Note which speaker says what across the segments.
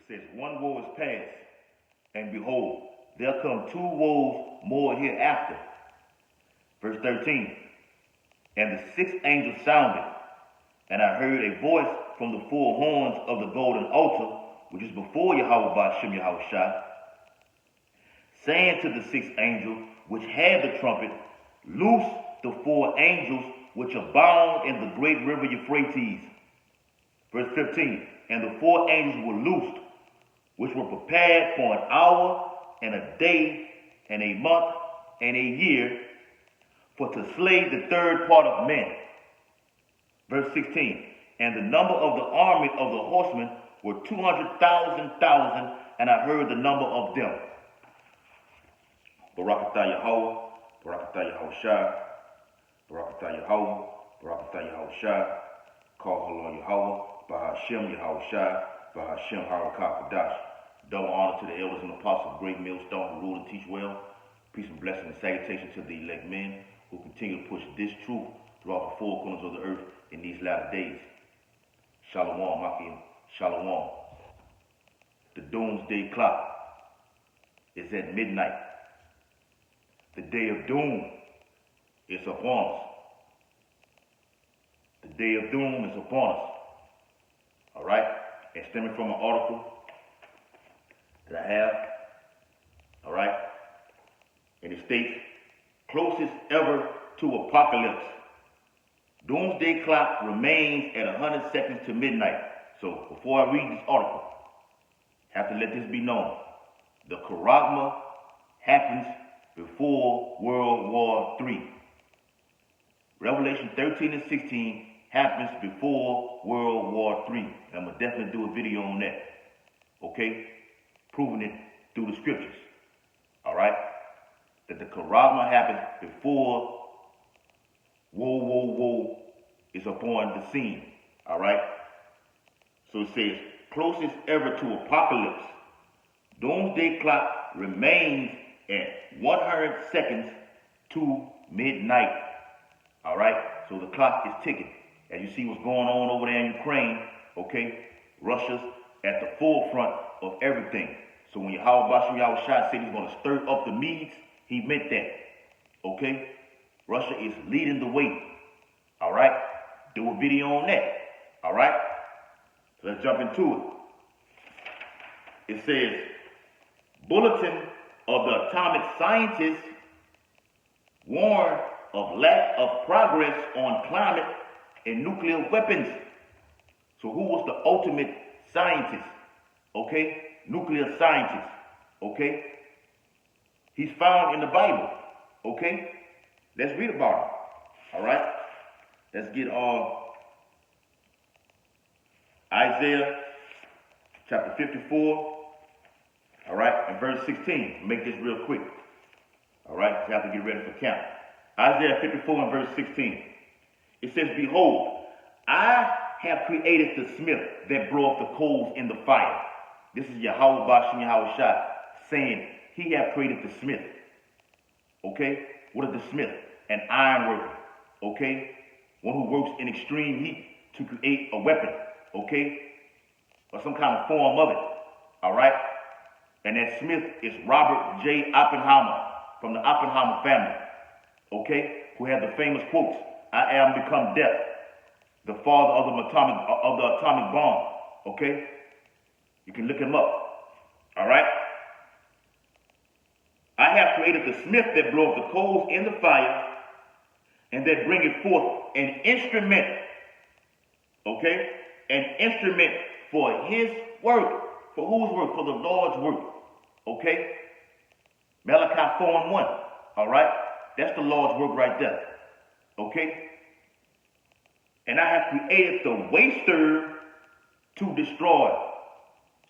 Speaker 1: says, one woe is past, and behold, there come two woes more hereafter. Verse 13, and the sixth angel sounded, and I heard a voice from the four horns of the golden altar, which is before Yahweh Ba'ashem Yahushua, saying to the sixth angel, which had the trumpet, loose the four angels which are bound in the great river Euphrates. Verse 15, and the four angels were loosed, which were prepared for an hour and a day and a month and a year, for to slay the third part of men. Verse 16, and the number of the army of the horsemen were 200,000, and I heard the number of them. Barakatah Yahweh, Barakatah Yahushua, Barakatah Yahweh, Barakatah Yahushua, call Halal Yahweh, Bahashem Yahushua, Bahashem Harakah Kadash. Double honor to the elders and apostles of Great Millstone who rule and teach well. Peace and blessing and salutation to the elect men who continue to push this truth throughout the four corners of the earth in these latter days. Shalom, Makim, Shalom. The doomsday clock is at midnight. The day of doom is upon us. The day of doom is upon us. All right? And stemming from an article that I have, all right? And it states, closest ever to apocalypse. Doomsday clock remains at 100 seconds to midnight. So before I read this article, I have to let this be known. The Charagma happens before World War III. Revelation 13 and 16 happens before World War III. And I'm going to definitely do a video on that. Okay? Proving it through the scriptures. All right? That the Charagma happens before Woe is upon the scene. All right? So it says, closest ever to apocalypse. Doomsday clock remains at 100 seconds to midnight. All right? So the clock is ticking. As you see what's going on over there in Ukraine, okay? Russia's at the forefront of everything. So when Yahweh Ba'ashem Yahushua said he's going to stir up the Medes, he meant that. Okay? Russia is leading the way. All right? Do a video on that. All right? So let's jump into it. It says, Bulletin of the Atomic Scientists warn of lack of progress on climate and nuclear weapons. So who was the ultimate scientist? Okay? Nuclear scientist. Okay? He's found in the Bible. Okay? Let's read about him. All right? Let's get Isaiah chapter 54. All right? And verse 16. Make this real quick. All right? You have to get ready for camp. Isaiah 54 and verse 16. It says, behold, I have created the smith that brought the coals in the fire. This is Yahweh Ba'ashem Yahushua saying he have created the smith. Okay? What is the smith? An iron worker. Okay? One who works in extreme heat to create a weapon. Okay? Or some kind of form of it. Alright? And that smith is Robert J. Oppenheimer from the Oppenheimer family. Okay? Who had the famous quotes, I am become death, the father of the atomic bomb. Okay? You can look him up. Alright? I have created the smith that bloweth the coals in the fire, and that bringeth forth an instrument. Okay? An instrument for his work. For whose work? For the Lord's work. Okay? Malachi 4 and 1. Alright? That's the Lord's work right there. Okay? And I have created the waster to destroy.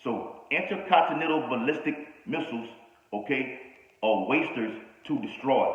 Speaker 1: So, intercontinental ballistic missiles, okay, are wasters to destroy.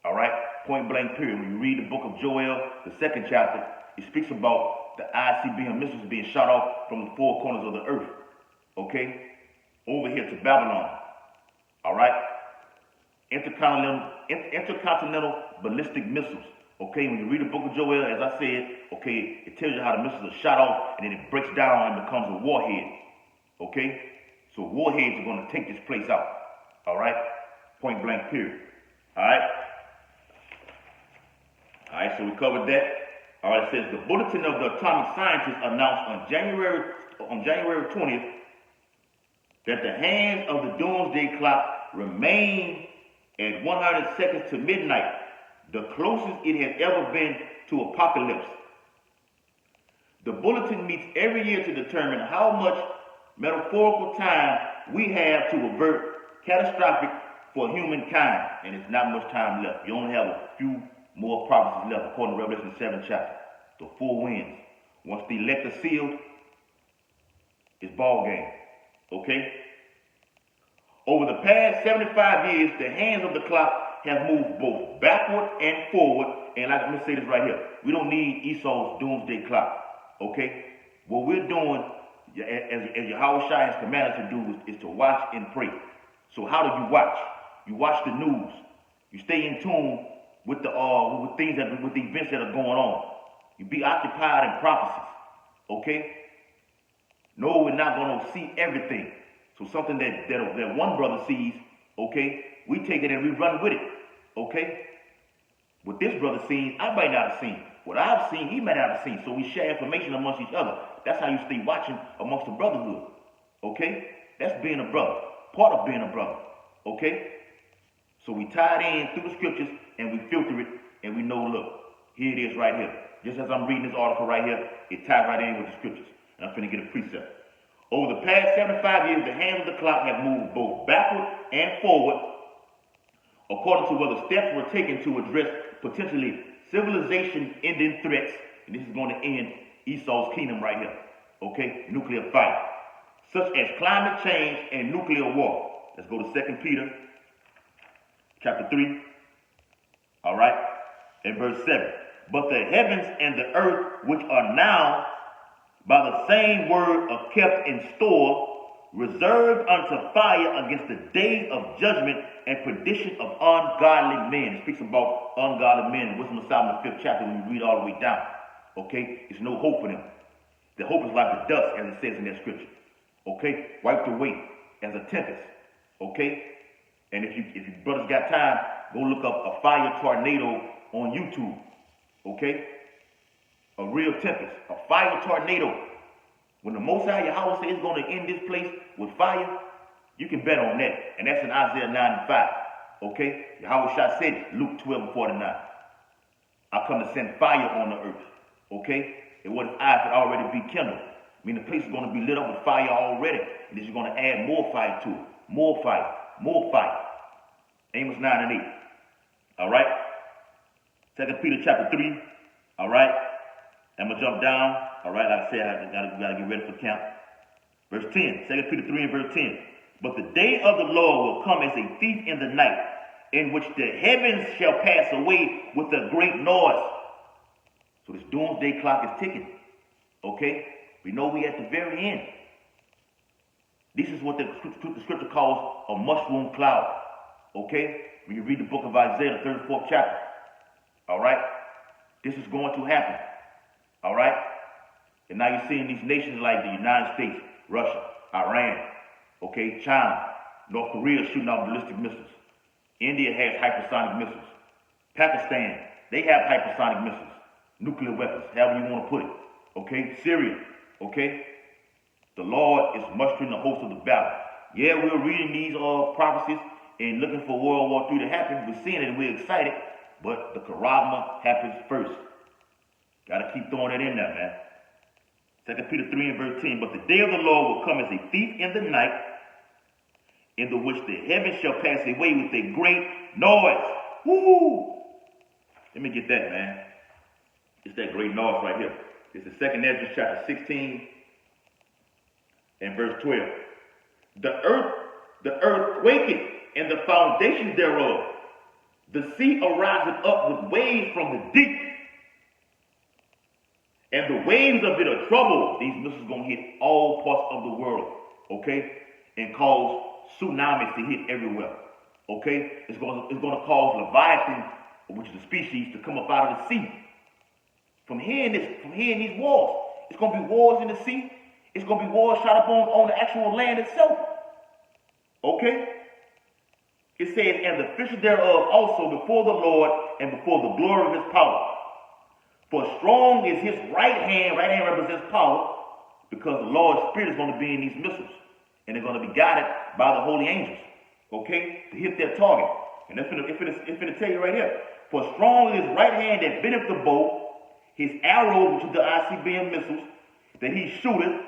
Speaker 1: All right? Point blank period. When you read the book of Joel, the 2nd chapter, it speaks about the ICBM missiles being shot off from the four corners of the earth. Okay? Over here to Babylon. All right? Intercontinental ballistic missiles. Okay, when you read the book of Joel, as I said, okay, it tells you how the missiles are shot off and then it breaks down and becomes a warhead. Okay? So warheads are going to take this place out. All right? Point blank period. All right? All right, so we covered that. All right, it says the Bulletin of the Atomic Scientists announced on January 20th that the hands of the doomsday clock remain at 100 seconds to midnight, the closest it has ever been to apocalypse. The bulletin meets every year to determine how much metaphorical time we have to avert catastrophic for humankind, and it's not much time left. You only have a few more prophecies left, according to Revelation 7 chapter. The four winds. Once the elect are sealed, it's ball game. Okay? Over the past 75 years, the hands of the clock have moved both backward and forward. And let me say this right here. We don't need Esau's doomsday clock. Okay? What we're doing, as Yahweh Shai has commanded to do, is to watch and pray. So how do you watch? You watch the news. You stay in tune with the with the events that are going on. You be occupied in prophecies. Okay? No, we're not going to see everything. So something that one brother sees, okay, we take it and we run with it. Okay? What this brother sees, I might not have seen. What I've seen, he might not have seen. So we share information amongst each other. That's how you stay watching amongst the brotherhood. Okay? That's being a brother. Part of being a brother. Okay? So we tie it in through the scriptures and we filter it and we know, look, here it is right here. Just as I'm reading this article right here, it ties right in with the scriptures. And I'm finna get a precept. Over the past 75 years, the hands of the clock have moved both backward and forward according to whether steps were taken to address potentially civilization-ending threats. And this is going to end Esau's kingdom right here. Okay? Nuclear fight. Such as climate change and nuclear war. Let's go to 2 Peter chapter 3. All right? And verse 7. But the heavens and the earth, which are now by the same word are kept in store, reserved unto fire against the day of judgment and perdition of ungodly men. It speaks about ungodly men in Wisdom of Solomon, the 5th chapter, when you read all the way down. Okay? There's no hope for them. The hope is like the dust, as it says in that scripture. Okay? Wiped away as a tempest. Okay? And if you brothers got time, go look up a fire tornado on YouTube. Okay? A real tempest, a fire tornado. When the Most High Yahweh says he's going to end this place with fire, you can bet on that. And that's in Isaiah 9:5. Okay? Yahweh Shai said, Luke 12:49. I come to send fire on the earth. Okay? And what if eyes had already be kindled? I mean, the place is going to be lit up with fire already. And then you're going to add more fire to it. More fire. More fire. Amos 9 and 8. All right? 2 Peter chapter 3. All right? I'm going to jump down. All right, like I said, I got to get ready for camp. Verse 10, 2 Peter 3 and verse 10. But the day of the Lord will come as a thief in the night, in which the heavens shall pass away with a great noise. So this doomsday clock is ticking. Okay? We know we're at the very end. This is what the scripture calls a mushroom cloud. Okay? When you read the book of Isaiah, the 34th chapter. All right? This is going to happen. All right? And now you're seeing these nations like the United States, Russia, Iran, okay, China, North Korea shooting out ballistic missiles. India has hypersonic missiles. Pakistan, they have hypersonic missiles, nuclear weapons, however you want to put it. Okay? Syria, okay? The Lord is mustering the host of the battle. Yeah, we're reading these prophecies and looking for World War III to happen. We're seeing it and we're excited, but the Karagma happens first. Got to keep throwing it in there, man. 2 Peter 3 and verse 10. But the day of the Lord will come as a thief in the night, in the which the heavens shall pass away with a great noise. Woo! Let me get that, man. It's that great noise right here. It's the 2nd Ezra chapter 16 and verse 12. The earth quaketh, and the foundations thereof. The sea ariseth up with waves from the deep. And the waves of it are troubled. These missiles are going to hit all parts of the world, okay? And cause tsunamis to hit everywhere, okay? It's going to cause Leviathan, which is a species, to come up out of the sea. From hearing these wars. It's going to be wars in the sea. It's going to be war shot up on the actual land itself. Okay? It says, and the fishes thereof also before the Lord and before the glory of his power. For strong is his right hand represents power, because the Lord's Spirit is going to be in these missiles. And they're going to be guided by the holy angels. Okay? To hit their target. And it's going to tell you right here. For strong is his right hand that bendeth the bow, his arrows, which is the ICBM missiles, that he shooteth,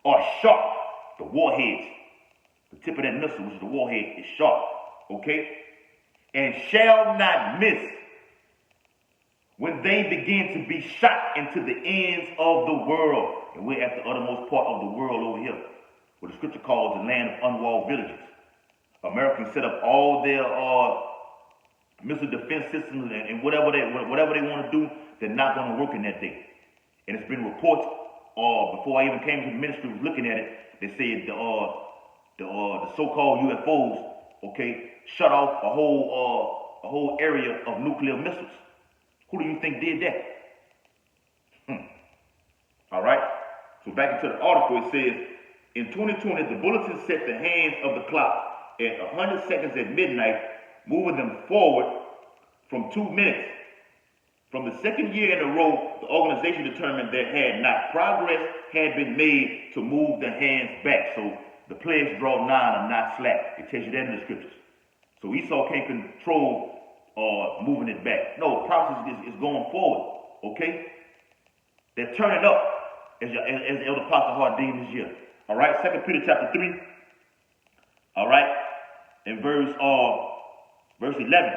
Speaker 1: are sharp. The warheads. The tip of that missile, which is the warhead, is sharp. Okay? And shall not miss when they begin to be shot into the ends of the world. And we're at the uttermost part of the world over here, what the scripture calls the land of unwalled villages. Americans set up all their missile defense systems and whatever they want to do, they're not going to work in that day. And it's been reports, before I even came to the ministry was looking at it, they said the so-called UFOs, okay, shut off a whole area of nuclear missiles. Who do you think did that? All right. So back into the article, it says, in 2020, the bulletin set the hands of the clock at 100 seconds at midnight, moving them forward from 2 minutes. From the second year in a row, the organization determined that progress had been made to move the hands back. So the pledge draw 9 are not slack. It tells you that in the scriptures. So Esau can't control moving it back. No, the process is going forward. Okay? They're turning up, as Elder Pastor Hart deemed this year. All right? 2 Peter chapter 3. All right? In verse 11.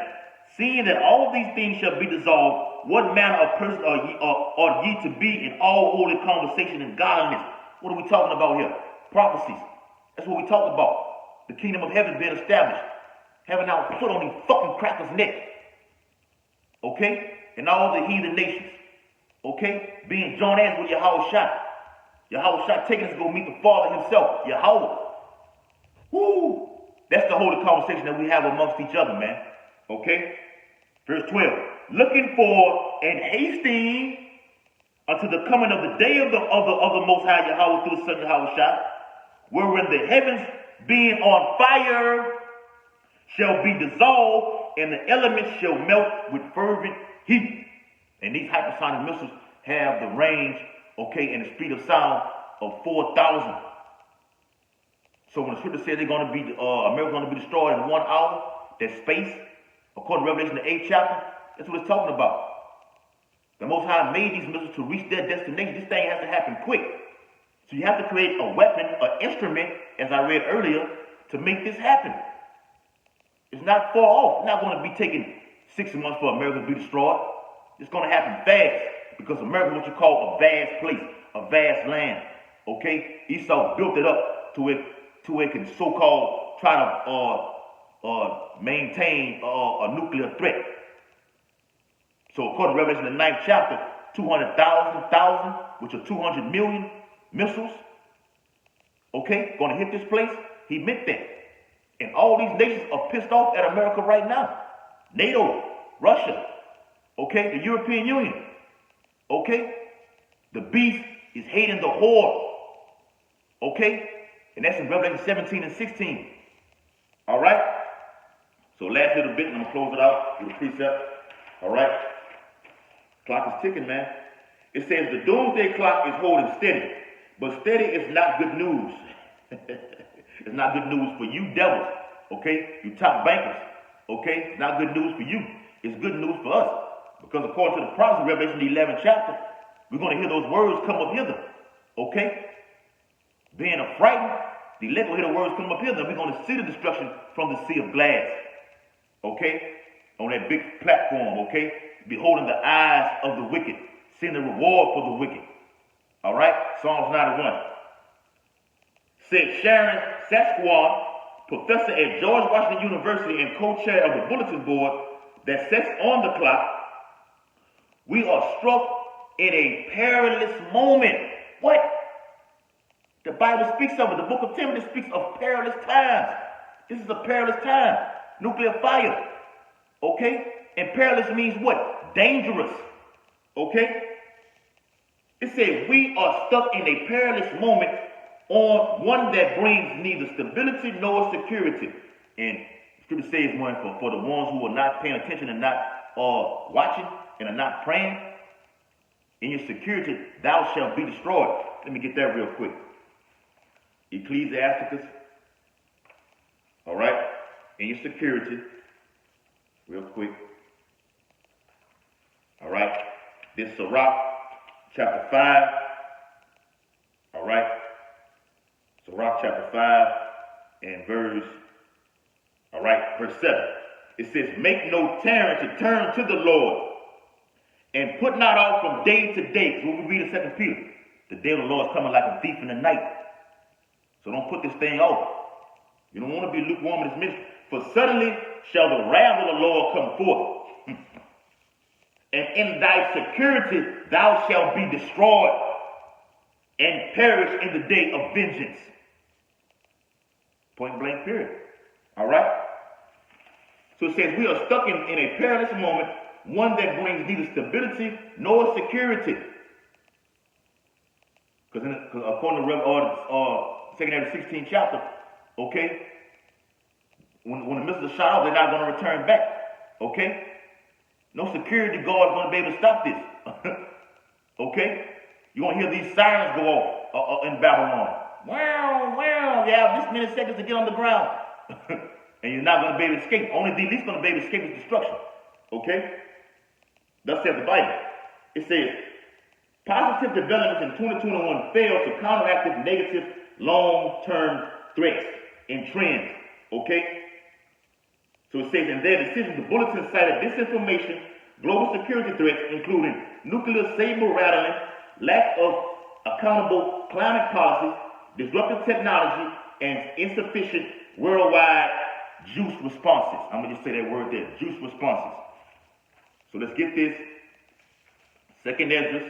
Speaker 1: Seeing that all these things shall be dissolved, what manner of person are ye to be in all holy conversation and godliness? What are we talking about here? Prophecies. That's what we talk about. The kingdom of heaven being established. Having our foot on these fucking crackers' neck. Okay? And all the heathen nations. Okay? Being joint hands with Yahweh Shai. Yahweh Shai taking us to go meet the Father himself. Yahweh. Woo! That's the holy conversation that we have amongst each other, man. Okay? Verse 12. Looking for and hasting unto the coming of the day of the Most High Yahweh through the Son Yahweh Shai, wherein the heavens being on fire shall be dissolved, and the elements shall melt with fervent heat. And these hypersonic missiles have the range, okay, and the speed of sound of 4,000. So when the scripture says they're going to be, America's going to be destroyed in 1 hour, that space, according to Revelation the 8th chapter, that's what it's talking about. The Most High made these missiles to reach their destination. This thing has to happen quick. So you have to create a weapon, an instrument, as I read earlier, to make this happen. It's not far off. It's not going to be taking 6 months for America to be destroyed. It's going to happen fast, because America is what you call a vast place, a vast land. Okay? Esau built it up to it can so-called try to maintain a nuclear threat. So according to Revelation the 9th chapter, 200,000, which are 200 million missiles, okay, going to hit this place. He meant that. And all these nations are pissed off at America right now. NATO, Russia, okay, the European Union, okay. The beast is hating the whore, okay. And that's in Revelation 17 and 16. All right? So last little bit, and I'm going to close it out with a precept. All right? Clock is ticking, man. It says the doomsday clock is holding steady. But steady is not good news. It's not good news for you devils. Okay? You top bankers. Okay? It's not good news for you. It's good news for us. Because according to the prophecy, Revelation the 11th chapter, we're going to hear those words come up hither. Okay? Being affrighted, the elect will hear the words come up here, then we're going to see the destruction from the sea of glass. Okay? On that big platform, okay? Beholding the eyes of the wicked, seeing the reward for the wicked. All right? Psalms 91. Said Sharon Sasquatch, professor at George Washington University and co-chair of the bulletin board that sets on the clock, we are struck in a perilous moment. What? The Bible speaks of it. The book of Timothy speaks of perilous times. This is a perilous time. Nuclear fire. Okay? And perilous means what? Dangerous. Okay? It said we are stuck in a perilous moment on one that brings neither stability nor security. And Scripture says one for the ones who are not paying attention and not watching and are not praying. In your security, thou shalt be destroyed. Let me get that real quick. Ecclesiasticus. All right. In your security, real quick. All right. This Sirach, chapter 5. All right. Sirach, chapter 5, and verse 7. It says, make no tarry to turn to the Lord, and put not off from day to day. So when we read in 2 Peter, the day of the Lord is coming like a thief in the night. So don't put this thing off. You don't want to be lukewarm in this ministry. For suddenly shall the wrath of the Lord come forth, and in thy security thou shalt be destroyed, and perish in the day of vengeance. Point blank period. All right? So it says we are stuck in a perilous moment, one that brings neither stability nor security. Because according to 2 Kings 16th chapter, okay, when the missiles are shot off, they're not going to return back. Okay? No security guard is going to be able to stop this. Okay? You're going to hear these sirens go off in Babylon. Wow, wow, you have this many seconds to get on the ground. And you're not going to be able to escape. Only the least going to be able to escape is destruction. Okay? Thus says the Bible. It says, positive developments in 2021 fail to counteract the negative long-term threats and trends. Okay? So it says in their decision, the bulletin cited disinformation, global security threats, including nuclear saber rattling, lack of accountable climate policies, disruptive technology, and insufficient worldwide juice responses. I'm going to just say that word there, juice responses. So let's get this. 2 Esdras